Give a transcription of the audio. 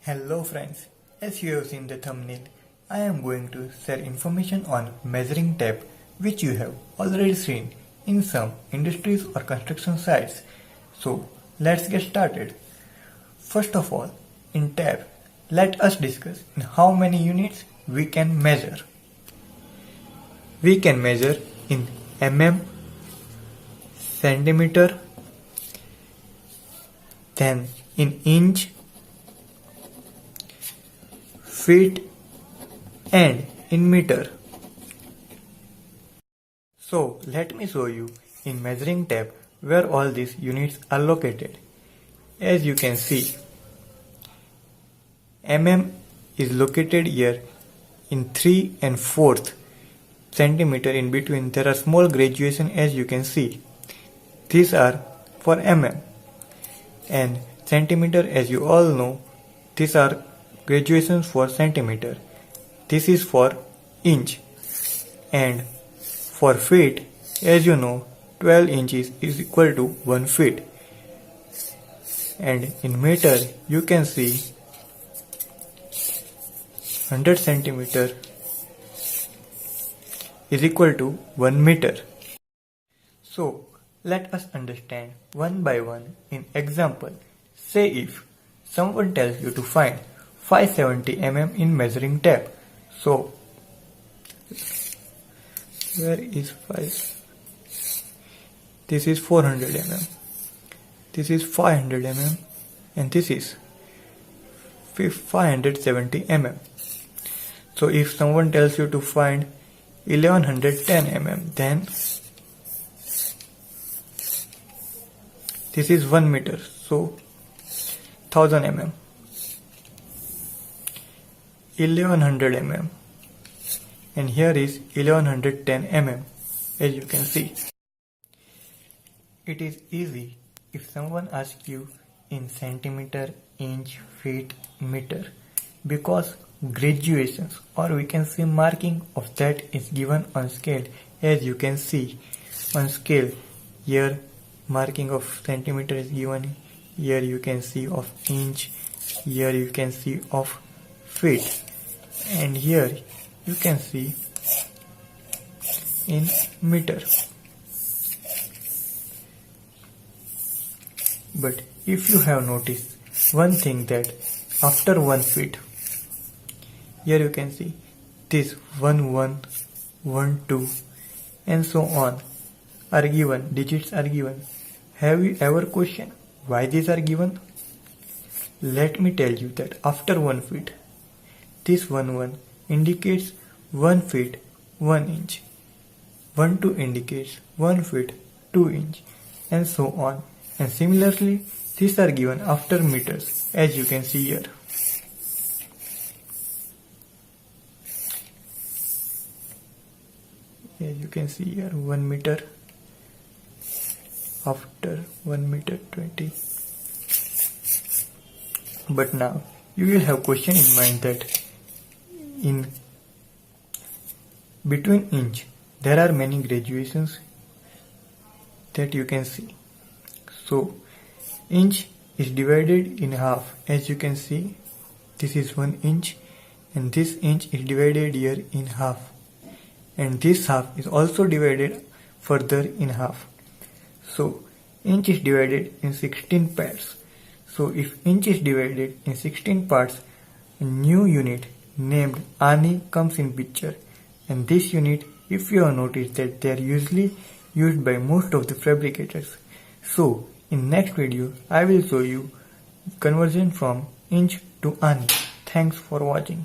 Hello friends, as you have seen the thumbnail, I am going to share information on measuring tape which you have already seen in some industries or construction sites. So let's get started. First of all, in tape, let us discuss in how many units we can measure. We can measure in mm, centimeter, then in inch, feet and in meter. So let me show you in measuring tape where all these units are located. As you can see, mm is located here in 3 and 4th centimeter. In between there are small graduation, as you can see. These are for mm, and centimeter, as you all know, these are graduations for centimeter. This is for inch, and for feet, as you know, 12 inches is equal to 1 feet, and in meter you can see 100 centimeter is equal to 1 meter. So let us understand one by one in example. Say if someone tells you to find 570 mm in measuring tape. So where is 5? This is 400 mm. This is 500 mm, and this is 570 mm. So if someone tells you to find 1110 mm, then this is 1 meter. So 1000 mm. 1100 mm, and here is 1110 mm, as you can see. It is easy if someone asks you in centimeter, inch, feet, meter, because graduations, or we can say marking of that, is given on scale. As you can see on scale, here marking of centimeter is given, here you can see of inch, here you can see of feet, and here you can see in meter. But if you have noticed one thing, that after 1 feet, here you can see this 1 1, 1 2 and so on are given, digits are given. Have you ever questioned why these are given? Let me tell you that after 1 feet, this 1 1 indicates 1 feet 1 inch, 1 2 indicates 1 feet 2 inch, and so on. And similarly, these are given after meters, as you can see here. As you can see here, 1 meter, after 1 meter 20. But now you will have question in mind that in between inch there are many graduations that you can see. So inch is divided in half, as you can see. This is 1 inch, and this inch is divided here in half, and this half is also divided further in half. So inch is divided in 16 parts. So if inch is divided in 16 parts, a new unit named ani comes in picture, and this unit, if you have noticed, that they are usually used by most of the fabricators. So in next video I will show you conversion from inch to ani. Thanks for watching.